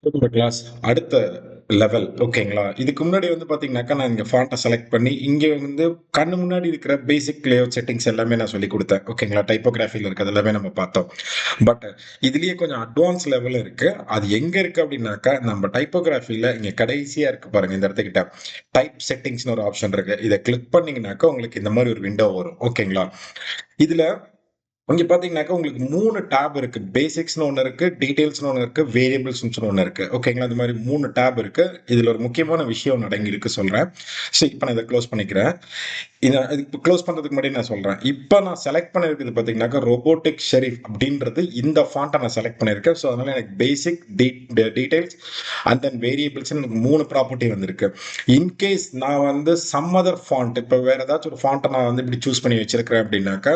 இந்த கிளாஸ் அடுத்த லெவல் ஓகேங்களா. இதுக்கு முன்னாடி வந்து பாத்தீங்கன்னாக்கா நான் இங்க ஃபாண்ட்டை செலக்ட் பண்ணி இங்க வந்து கண்ணு முன்னாடி இருக்கிற பேசிக் லேஅவுட் செட்டிங்ஸ் எல்லாமே நான் சொல்லி கொடுத்தேன் ஓகேங்களா. டைப்போகிராஃபில இருக்கிறது எல்லாமே நம்ம பார்த்தோம். பட் இதுலயே கொஞ்சம் அட்வான்ஸ் லெவல் இருக்கு. அது எங்க இருக்கு அப்படின்னாக்கா நம்ம டைப்போகிராஃபில இங்க கடைசியா இருக்கு பாருங்க, இந்த இடத்துக்கிட்ட டைப் செட்டிங்ஸ்னு ஒரு ஆப்ஷன் இருக்கு. இதை கிளிக் பண்ணீங்கன்னாக்கா உங்களுக்கு இந்த மாதிரி ஒரு விண்டோ வரும் ஓகேங்களா. இதுல இங்க பாத்தீங்கன்னாக்கா உங்களுக்கு 3 டேப் இருக்கு. பேசிக்ஸ்னு ஒண்ணு இருக்கு, டீடைல்ஸ்னு ஒண்ணு இருக்கு, வேரியபிள்ஸ்னு ஒண்ணு இருக்கு. ஓகேங்களா. இந்த மாதிரி 3 டேப் இருக்கு. இதுல ஒரு முக்கியமான விஷயம் அடங்கி இருக்கு சொல்றேன். சோ இப்ப நான் இதை க்ளோஸ் பண்ணிக்கிறேன். இது க்ளோஸ் பண்றதுக்கு முன்னாடி நான் சொல்றேன். இப்ப நான் செலக்ட் பண்ணிருக்கிறது பாத்தீங்கன்னாக்கா ரோபோட்டிக் ஷெரீஃப் அப்படின்றது இந்த ஃபாண்ட்டை நான் செலக்ட் பண்ணிருக்கேன். ஸோ அதனால எனக்கு பேசிக் டீடைல்ஸ் அண்ட் தென் வேரியபிள்ஸ் எனக்கு 3 ப்ராப்பர்ட்டி வந்திருக்கு. இன்கேஸ் நான் வந்து சம் அதர் ஃபாண்ட், இப்போ வேற ஏதாச்சும் ஒரு ஃபாண்ட்டை நான் வந்து இப்படி சூஸ் பண்ணி வச்சிருக்கிறேன் அப்படின்னாக்கா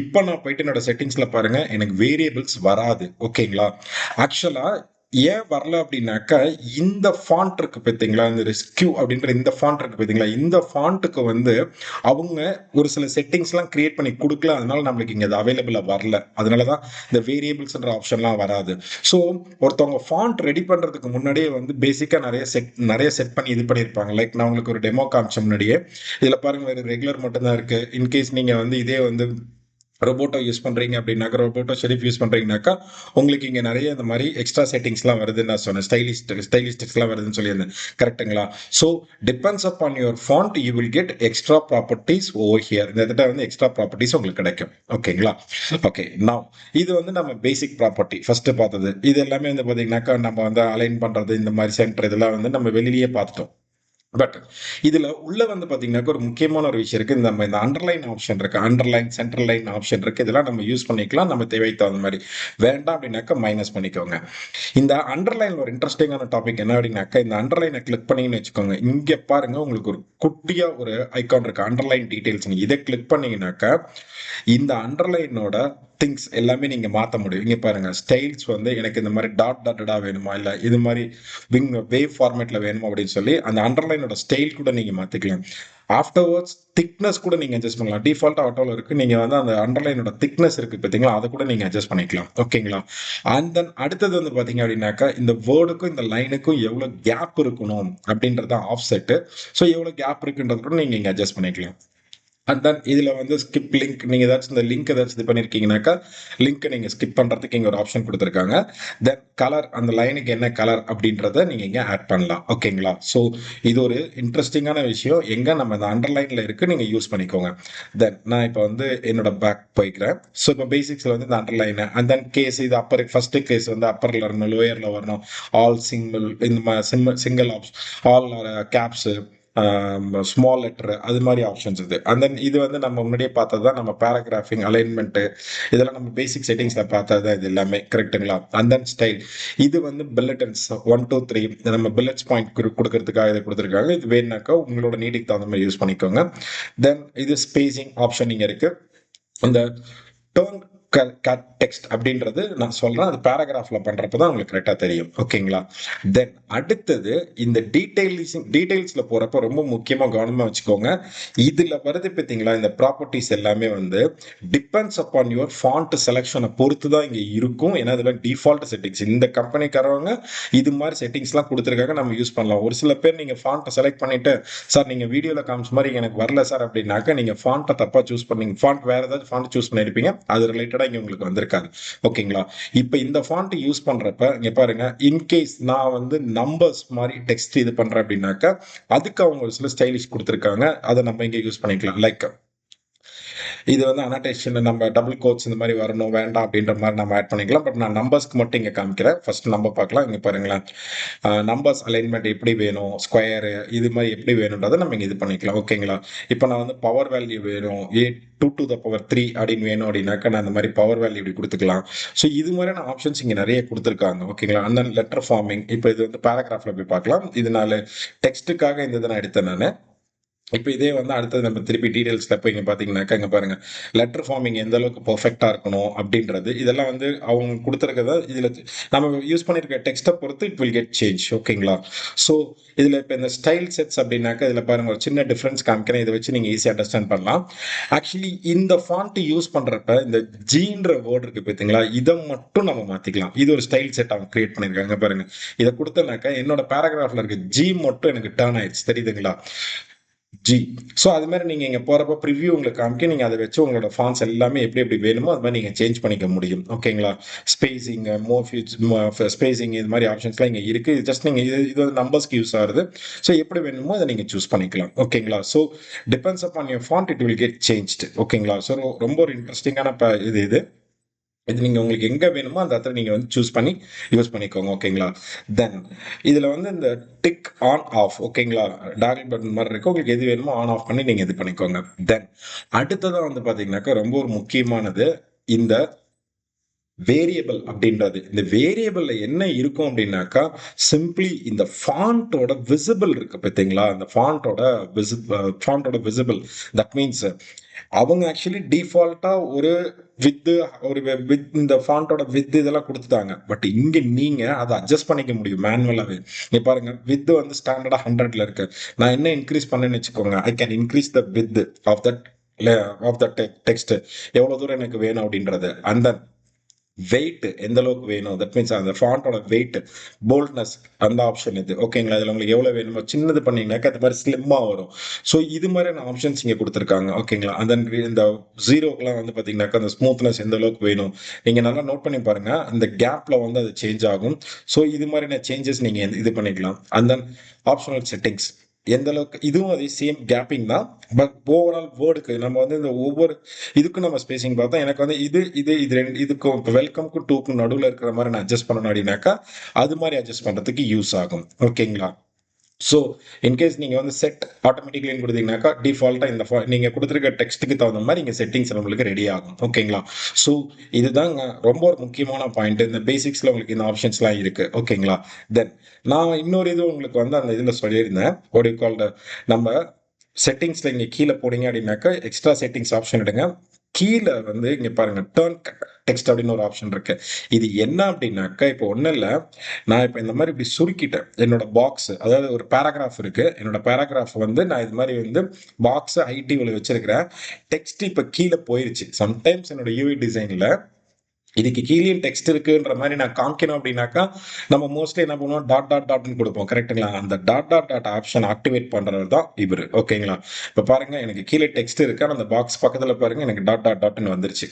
இப்போ நான் போயிட்டு என்னோட செட்டிங்ஸ்ல பாருங்க, எனக்கு வேரியபிள்ஸ் வராது ஓகேங்களா. ஆக்சுவலா ஏன் வரல அப்படின்னாக்கா இந்த ஃபாண்ட் இருக்கு பார்த்தீங்களா, இந்த ரெஸ்கியூ அப்படின்ற இந்த ஃபாண்ட் இருக்கு பார்த்தீங்களா, இந்த ஃபாண்ட்டுக்கு வந்து அவங்க ஒரு சில செட்டிங்ஸ்லாம் கிரியேட் பண்ணி கொடுக்கல. அதனால நம்மளுக்கு இங்க அது அவைலபிளா வரல. அதனால தான் இந்த வேரியபிள்ஸ்ன்ற ஆப்ஷன்லாம் வராது. ஸோ ஒருத்தவங்க ஃபாண்ட் ரெடி பண்றதுக்கு முன்னாடியே வந்து பேசிக்கா நிறைய செட் பண்ணி இது பண்ணியிருப்பாங்க. லைக் நான் உங்களுக்கு ஒரு டெமோ காமிச்ச முன்னாடியே இதுல பாருங்க, வேற ரெகுலர் மட்டும் தான் இருக்கு. இன்கேஸ் நீங்க வந்து இதே வந்து ரொபோட்டோ யூஸ் பண்றீங்க அப்படின்னாக்கா, ரொபோட்டோ ஷெரீஃப் யூஸ் பண்றீங்கன்னாக்கா உங்களுக்கு இங்க நிறைய இந்த மாதிரி எக்ஸ்ட்ரா செட்டிங்ஸ்லாம் வருதுன்னு நான் சொன்னேன். ஸ்டைலிஸ்டிக்ஸ்லாம் வருதுன்னு சொல்லியிருந்தேன். கரெக்ட்டுங்களா. So depends upon your font you will get extra properties over here. இந்த இடத்துல வந்து எக்ஸ்ட்ரா ப்ராப்பர்ட்டிஸ் உங்களுக்கு கிடைக்கும் ஓகேங்களா. ஓகே, நவ் இது வந்து நம்ம பேசிக் ப்ராப்பர்ட்டி ஃபர்ஸ்ட் பார்த்தது. இது எல்லாமே வந்து பாத்தீங்கன்னாக்கா நம்ம வந்து அலைன் பண்றது, இந்த மாதிரி சென்டர் இதெல்லாம் வந்து நம்ம வெளியிலேயே பார்த்துட்டோம். பட் இதுல உள்ள வந்து பாத்தீங்கன்னாக்க ஒரு முக்கியமான ஒரு விஷயம் இருக்கு. நம்ம இந்த அண்டர்லைன் ஆப்ஷன் இருக்கு, அண்டர்லைன் சென்டர் லைன் ஆப்ஷன் இருக்கு. இதெல்லாம் நம்ம யூஸ் பண்ணிக்கலாம் நம்ம தேவைக்கு தகுந்த மாதிரி. வேண்டாம் அப்படின்னாக்க மைனஸ் பண்ணிக்கோங்க. இந்த அண்டர்லைன் ஒரு இன்ட்ரெஸ்டிங்கான டாபிக் என்ன அப்படின்னாக்க, இந்த அண்டர்லைனை கிளிக் பண்ணீங்கன்னு வச்சுக்கோங்க, இங்க பாருங்க உங்களுக்கு ஒரு குட்டியா ஒரு ஐகான் இருக்கு, அண்டர்லைன் டீடைல்ஸ். இதை கிளிக் பண்ணீங்கன்னாக்க இந்த அண்டர்லைனோட திங்ஸ் எல்லாமே நீங்க மாத்த முடியும். இங்க பாருங்க, ஸ்டைல்ஸ் வந்து எனக்கு இந்த மாதிரி டாட்டடா வேணுமா, இல்ல இது மாதிரி வேவ் ஃபார்மேட்ல வேணுமா அப்படின்னு சொல்லி அந்த அண்டர்லைனோட ஸ்டைல் கூட நீங்க மாத்திக்கலாம். ஆஃப்டர்வர்ட்ஸ் திக்னஸ் கூட நீங்க அட்ஜஸ்ட் பண்ணலாம். டிஃபால்ட் ஆட்டோல இருக்கு. நீங்க வந்து அந்த அண்டர்லைனோட திக்னஸ் இருக்கு பாத்தீங்களா, அதை கூட நீங்க அட்ஜஸ்ட் பண்ணிக்கலாம் ஓகேங்களா. அண்ட் தென் அடுத்தது வந்து பாத்தீங்க அப்படின்னாக்கா, இந்த வேர்டுக்கும் இந்த லைனுக்கும் எவ்வளவு கேப் இருக்கணும் அப்படின்றத ஆஃப் செட். ஸோ எவ்வளவு கேப் இருக்குன்றது கூட நீங்க இங்க அட்ஜஸ்ட் பண்ணிக்கலாம். அண்ட் தென் இதுல வந்து ஸ்கிப் லிங்க், நீங்க ஏதாச்சும் இந்த லிங்க் ஏதாச்சும் இது பண்ணிருக்கீங்கன்னாக்கா லிங்க் நீங்க ஸ்கிப் பண்றதுக்கு இங்க ஒரு ஆப்ஷன் கொடுத்துருக்காங்க. தென் கலர், அந்த லைனுக்கு என்ன கலர் அப்படின்றத நீங்க இங்க ஆட் பண்ணலாம் ஓகேங்களா. ஸோ இது ஒரு இன்ட்ரெஸ்டிங்கான விஷயம், எங்க நம்ம இந்த அண்டர்லைன்ல இருக்கு, நீங்க யூஸ் பண்ணிக்கோங்க. தென் நான் இப்போ வந்து என்னோட பேக் போய்க்கிறேன். ஸோ இப்போ பேசிக்ஸ்ல வந்து இந்த அண்டர்லைன் அண்ட் தென் கேஸ், இது அப்பர் ஃபர்ஸ்ட் கேஸ் வந்து அப்பர்ல வரணும், லோயர்ல வரணும், ஆல் சிங்கிள், இந்த single option, all caps, small letter, அது மாதிரி ஆப்ஷன்ஸ் இது. அண்ட் தென் இது வந்து நம்ம முன்னாடியே பார்த்தது தான், நம்ம பேராகிராஃபிங் அலைன்மெண்ட் இதெல்லாம் நம்ம பேசிக் செட்டிங்ஸ்ல பார்த்தது தான் இது எல்லாமே. கரெக்ட்டுங்களா. அண்ட் தென் ஸ்டைல், இது வந்து பில்லட்டன்ஸ் 1 2 3 நம்ம பில்லட்ஸ் பாயிண்ட் கொடுக்கறதுக்காக இதை கொடுத்துருக்காங்க. இது வேணுனாக்கா உங்களோட நீடிக்கு தகுந்த மாதிரி யூஸ் பண்ணிக்கோங்க. தென் இது ஸ்பேசிங் ஆப்ஷன் இங்க இருக்கு. இந்த டோன் டெக்ஸ்ட் அப்படின்றது நான் சொல்றேன், அது பேராகிராஃப்ல பண்றப்ப தான் உங்களுக்கு கரெக்டா தெரியும் ஓகேங்களா. தென் அடுத்தது இந்த டீடைல்ஸ்ல போறப்ப ரொம்ப முக்கியமா கவனமா வச்சுக்கோங்க. இதுல வருது பார்த்தீங்களா, இந்த ப்ராப்பர்ட்டிஸ் எல்லாமே வந்து டிபெண்ட்ஸ் அப்பான் யுவர் ஃபாண்ட் செலக்ஷனை பொறுத்து தான் இங்க இருக்கும். ஏன்னா இதெல்லாம் டிஃபால்ட் செட்டிங்ஸ். இந்த கம்பெனிக்காரவங்க இது மாதிரி செட்டிங்ஸ்லாம் கொடுத்துருக்காங்க, நம்ம யூஸ் பண்ணலாம். ஒரு சில பேர் நீங்க ஃபாண்ட்டை செலக்ட் பண்ணிட்டு, சார் நீங்க வீடியோல காமிச்ச மாதிரி எனக்கு வரல சார் அப்படின்னாக்க, நீங்க ஃபாண்ட்டை தப்பா சூஸ் பண்ணீங்க, ஃபாண்ட் வேற ஏதாவது ஃபாண்ட் சூஸ் பண்ணிருப்பீங்க, அது ரிலேட்டடா இங்க உங்களுக்கு வந்திருக்காது ஓகேங்களா. இப்போ இந்த ஃபாண்ட் யூஸ் பண்றப்ப இங்க பாருங்க, இன்கேஸ் நான் வந்து நம்பர்ஸ் மாதிரி டெக்ஸ்ட் இது பண்றேன் அப்படின்னாக்கா அதுக்கு அவங்க ஒரு சில ஸ்டைலிஷ் கொடுத்துருக்காங்க, அதை நம்ம இங்க யூஸ் பண்ணிக்கலாம். லைக் இது வந்து அனடேஷன், நம்ம டபுள் கோட்ஸ் இந்த மாதிரி வரணும் வேண்டாம் அப்படின்ற மாதிரி நம்ம ஆட் பண்ணிக்கலாம். பட் நான் நம்பர்ஸ்க்கு மட்டும் இங்க காமிக்கிறேன். ஃபர்ஸ்ட் நம்பர் பார்க்கலாம். இங்க பாருங்களேன், நம்பர்ஸ் அலைன்மெண்ட் எப்படி வேணும், ஸ்கொயர் இது மாதிரி எப்படி வேணும்ன்றதை நம்ம இங்க இது பண்ணிக்கலாம் ஓகேங்களா. இப்போ நான் வந்து பவர் வேல்யூ வேணும், 2 to the power 3 அப்படின்னு வேணும் அப்படின்னாக்கா நான் இந்த மாதிரி பவர் வேல்யூ இப்படி கொடுத்துக்கலாம். ஸோ இது மாதிரியான ஆப்ஷன்ஸ் இங்க நிறைய கொடுத்துருக்காங்க ஓகேங்களா. அந்த லெட்டர் ஃபார்மிங், இப்போ இது வந்து பேராகிராஃப்ல போய் பார்க்கலாம். இதனால டெக்ஸ்ட்டுக்காக இந்த இதை நான் எடுத்தேன் நான். இப்போ இதே வந்து அடுத்தது நம்ம திருப்பி டீடைல்ஸ்ல போய் இங்க பார்த்தீங்கன்னாக்கா, இங்க பாருங்க. லெட்டர் ஃபார்மிங் எந்த அளவுக்கு பெர்ஃபெக்ட்டா இருக்கணும் அப்படின்றது, இதெல்லாம் வந்து அவங்க குடுத்திருக்கிறத இதுல நம்ம யூஸ் பண்ணியிருக்க டெக்ஸ்ட்ட பொறுத்து இட் வில் கெட் சேஞ்ச். ஓகேங்களா? ஸோ இதுல இப்ப இந்த ஸ்டைல் செட்ஸ் அப்படின்னாக்கா, இதுல பாருங்க ஒரு சின்ன டிஃபரன்ஸ் காமிக்கிறேன். இத வச்சு நீங்க ஈஸியா அண்டர்ஸ்டாண்ட் பண்ணலாம். ஆக்சுவலி இந்த ஃபாண்ட் யூஸ் பண்றப்ப இந்த ஜீன்ற வேர்ட் இருக்கு பார்த்தீங்களா? இத மட்டும் நம்ம மாத்திக்கலாம். இது ஒரு ஸ்டைல் செட் அவங்க கிரியேட் பண்ணியிருக்காங்க. பாருங்க. இத குடுத்தேனாக்கா, என்னோட பேராகிராஃப்ல இருக்க ஜி மட்டும் எனக்கு டர்ன் ஆயிடுச்சு. தெரியுதுங்களா? ஜி. ஸோ அது மாதிரி நீங்க இங்க போறப்ப ப்ரிவ்யூ உங்களுக்கு காமிக்கும். நீங்க அத வச்சு உங்களோட ஃபாண்ட்ஸ் எல்லாமே எப்படி எப்படி வேணுமோ அது மாதிரி நீங்க சேஞ்ச் பண்ணிக்க முடியும். ஓகேங்களா? ஸ்பேசிங், மோர்ஃபியூஸ், ஸ்பேசிங் இது மாதிரி ஆப்ஷன்ஸ்லாம் இங்க இருக்கு. ஜஸ்ட் நீங்க இது வந்து நம்பர்ஸ்க்கு யூஸ் ஆகுது. ஸோ எப்படி வேணுமோ அதை நீங்க சூஸ் பண்ணிக்கலாம். ஓகேங்களா? So depends upon your font it will get changed. ஓகேங்களா? ஸோ ரொம்ப ஒரு இன்ட்ரெஸ்டிங்கான இது. இது நீங்க உங்களுக்கு எங்க வேணுமோ அந்த இடத்துல நீங்க வந்து சூஸ் பண்ணி யூஸ் பண்ணிக்கோங்க. ஓகேங்களா? தென் இதுல வந்து இந்த டிக் ஆன் ஆஃப், ஓகேங்களா? டார்க் பட்டன் மாதிரி இருக்கு. உங்களுக்கு எது வேணுமோ ஆன் ஆஃப் பண்ணி நீங்க இது பண்ணிக்கோங்க. தென் அடுத்ததா வந்து பாத்தீங்கன்னாக்கா ரொம்ப ஒரு முக்கியமானது இந்த வேரியபிள் அப்படின்றது. இந்த வேரியபிள்ல என்ன இருக்கும் அப்படின்னாக்கா, சிம்பிளி இந்த ஃபாண்டோட விசிபிள் இருக்கு பார்த்தீங்களா? அந்த ஃபாண்டோட விசிபிள். தட் மீன்ஸ் அவங்க ஆக்சுவலி டிஃபால்ட்டா ஒரு வித்து ஒரு வித் இந்த ஃபாண்டோட வித் இதெல்லாம் குடுத்துட்டாங்க. பட் இங்க நீங்க அத அட்ஜஸ்ட் பண்ணிக்க முடியும் மேனுவலாவே. இங்க பாருங்க வித் வந்து ஸ்டாண்டர்டா 100ல இருக்கு. நான் என்ன இன்கிரீஸ் பண்ணேன்னு வச்சுக்கோங்க. I can increase the width of that of the text. எவ்வளவு தூரம் எனக்கு வேணும் அப்படின்றது. அந்த வெயிட் எந்த அளவுக்கு வேணும், தட் மீன்ஸ் அந்த ஃபாண்டோட வெயிட், போல்ட்னஸ், அந்த ஆப்ஷன் இது. ஓகேங்களா? இதுல உங்களுக்கு எவ்வளவு வேணுமோ சின்னது பண்ணீங்கன்னாக்கா அது மாதிரி ஸ்லிம்மா வரும். ஸோ இது மாதிரியான ஆப்ஷன்ஸ் இங்க கொடுத்துருக்காங்க. ஓகேங்களா? அந்த இந்த ஜீரோக்கெல்லாம் வந்து பாத்தீங்கன்னாக்கா அந்த ஸ்மூத்னஸ் எந்த அளவுக்கு வேணும் நீங்க நல்லா நோட் பண்ணி பாருங்க. இந்த கேப்ல வந்து அது சேஞ்ச் ஆகும். ஸோ இது மாதிரியான சேஞ்சஸ் நீங்க இது பண்ணிக்கலாம். அந்த ஆப்ஷனல் செட்டிங்ஸ் எந்த அளவுக்கு இதுவும் அதே சேம் கேப்பிங் தான். பட் ஓவரால் வேர்டுக்கு நம்ம வந்து இந்த ஒவ்வொரு இதுக்கும் நம்ம ஸ்பேசிங் பார்த்தா எனக்கு வந்து இது ரெண்டு இதுக்கும் வெல்கம்க்கு டூக்கும் நடுவில் இருக்கிற மாதிரி நான் அட்ஜஸ்ட் பண்ணணும் அப்படின்னாக்கா அது மாதிரி அட்ஜஸ்ட் பண்றதுக்கு யூஸ் ஆகும். ஓகேங்களா? ஸோ இன்கேஸ் நீங்க வந்து செட் ஆட்டோமேட்டிக்லின்னு கொடுத்தீங்கன்னாக்கா டிஃபால்ட்டா இந்த நீங்க கொடுத்துருக்க டெக்ஸ்ட்டுக்கு தகுந்த மாதிரி இங்க செட்டிங்ஸ் நம்மளுக்கு ரெடி ஆகும். ஓகேங்களா? ஸோ இதுதாங்க ரொம்ப ஒரு முக்கியமான பாயிண்ட். இந்த பேசிக்ஸ்ல உங்களுக்கு இந்த ஆப்ஷன்ஸ்லாம் இருக்கு. ஓகேங்களா? தென் நான் இன்னொரு இது உங்களுக்கு வந்து அந்த இதுல சொல்லியிருந்தேன். ஒரு கால்டு நம்ம செட்டிங்ஸ்ல இங்க கீழே போனீங்க அப்படின்னாக்கா எக்ஸ்ட்ரா செட்டிங்ஸ் ஆப்ஷன் எடுங்க. கீழே வந்து இங்க பாருங்க டர்ன் டெக்ஸ்ட் அப்படின்னு ஒரு ஆப்ஷன் இருக்கு. இது என்ன அப்படின்னாக்கா இப்போ ஒன்றும் இல்லை. நான் இப்போ இந்த மாதிரி இப்படி சுருக்கிட்டேன் என்னோட பாக்ஸ். அதாவது ஒரு பேராகிராஃப் இருக்கு. என்னோட பேராகிராஃப் வந்து நான் இது மாதிரி வந்து பாக்ஸ் ஐடிவில் வச்சிருக்கிறேன். டெக்ஸ்ட் இப்போ கீழே போயிருச்சு. சம்டைம்ஸ் என்னோட யூஐ டிசைன்ல இதுக்கு கீழேயும் டெக்ஸ்ட் இருக்குன்ற மாதிரி நான் காமிக்கணும் அப்படின்னாக்கா நம்ம மோஸ்ட்லி என்ன பண்ணுவோம் டாட்னு கொடுப்போம். கரெக்டுங்களா? அந்த டாட் ஆப்ஷன் ஆக்டிவேட் பண்றது தான் இவரு. ஓகேங்களா? இப்ப பாருங்க எனக்கு கீழே டெக்ஸ்ட் இருக்கு. அந்த பாக்ஸ் பக்கத்துல பாருங்க எனக்கு டாட்னு வந்துருச்சு.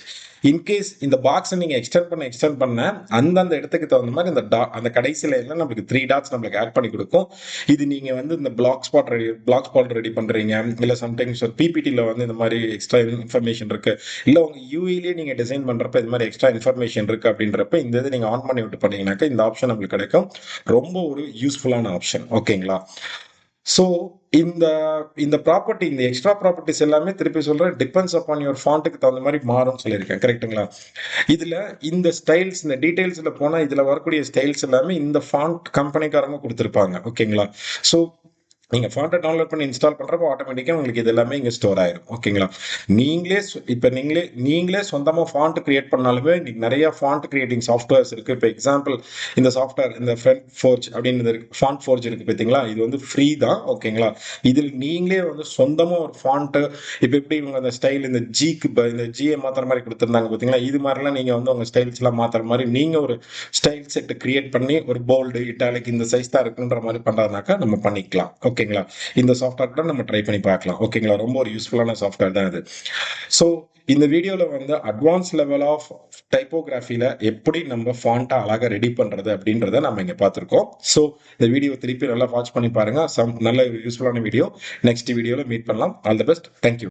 இன்கேஸ் இந்த பாக்ஸ் நீங்க எக்ஸ்டெண்ட் பண்ண அந்தந்த இடத்துக்கு தகுந்த மாதிரி அந்த கடைசியில எல்லாம் நம்மளுக்கு 3 டாட்ஸ் நம்மளுக்கு ஆட் பண்ணி கொடுக்கும். இது நீங்க வந்து இந்த பிளாக் ஸ்பாட் ரெடி பண்றீங்க, இல்ல சம்டைம்ஸ் ஒரு பிபிடில வந்து இந்த மாதிரி எக்ஸ்ட்ரா இன்ஃபர்மேஷன் இருக்கு, இல்ல உங்க யூஐலயே நீங்க டிசைன் பண்றப்ப இது மாதிரி எக்ஸ்ட்ரா இன்ஃபர்மேஷன் இருக்கு அப்படின்றப்ப இந்த இது நீங்க ஆன் பண்ணி விட்டு பண்ணீங்கன்னாக்கா இந்த ஆப்ஷன் நம்மளுக்கு கிடைக்கும். ரொம்ப ஒரு யூஸ்ஃபுல்லான ஆப்ஷன். ஓகேங்களா? ஸோ இந்த இந்த ப்ராப்பர்ட்டி இந்த எக்ஸ்ட்ரா ப்ராப்பர்ட்டிஸ் எல்லாமே திருப்பி சொல்றேன் டிபெண்ட்ஸ் அப்பான் யுவர் ஃபாண்ட்டுக்கு தகுந்த மாதிரி மாறும் சொல்லியிருக்கேன். கரெக்ட்டுங்களா? இதுல இந்த ஸ்டைல்ஸ் இந்த டீடைல்ஸ்ல போனா இதுல வரக்கூடிய ஸ்டைல்ஸ் எல்லாமே இந்த ஃபாண்ட் கம்பெனிக்காரங்க கொடுத்துருப்பாங்க. ஓகேங்களா? ஸோ நீங்க ஃபாண்ட்டை டவுன்லோட் பண்ணி இன்ஸ்டால் பண்றப்போ ஆட்டோமேட்டிக்கா உங்களுக்கு இது எல்லாமே இங்க ஸ்டோர் ஆயிரும். ஓகேங்களா? நீங்களே சொந்தமா ஃபாண்ட் கிரியேட் பண்ணாலுமே இன்னைக்கு நிறைய ஃபாண்ட் கிரியேட்டிங் சாஃப்ட்வேர்ஸ் இருக்கு. இப்போ எக்ஸாம்பிள் இந்த சாஃப்ட்வேர் இந்த ஃபோர்ஜ் அப்படின்னு ஃபாண்ட் ஃபோர்ஜ் இருக்கு பார்த்தீங்களா? இது வந்து ஃப்ரீ தான். ஓகேங்களா? இதில் நீங்களே வந்து சொந்தமா ஒரு ஃபாண்ட் இப்போ எப்படி இவங்க அந்த ஸ்டைல் இந்த இந்த ஜியை மாத்துற மாதிரி கொடுத்துருந்தாங்க பார்த்தீங்களா? இது மாதிரிலாம் நீங்க வந்து உங்க ஸ்டைல்ஸ் எல்லாம் மாத்துற மாதிரி நீங்க ஒரு ஸ்டைல் செட் கிரியேட் பண்ணி ஒரு போல்டு இட்டாலிக் இந்த சைஸ் தான் இருக்குன்ற மாதிரி பண்றதுனாக்கா நம்ம பண்ணிக்கலாம். ஓகேங்களா? இந்த சாஃப்ட்வேர் கூட நம்ம ட்ரை பண்ணி பார்க்கலாம். ஓகேங்களா? ரொம்ப ஒரு யூஸ்ஃபுல்லான சாஃப்ட்வேர் தான் இது. ஸோ இந்த வீடியோல வந்து அட்வான்ஸ் லெவல் ஆஃப் டைப்போகிராஃபில எப்படி நம்ம ஃபாண்ட்டை அழகா ரெடி பண்றது அப்படின்றத நம்ம இங்க பார்த்திருக்கோம். ஸோ இந்த வீடியோ திருப்பி நல்லா வாட்ச் பண்ணி பாருங்க. நல்ல யூஸ்ஃபுல்லான வீடியோ. நெக்ஸ்ட் வீடியோல மீட் பண்ணலாம். All the best. தேங்க்யூ.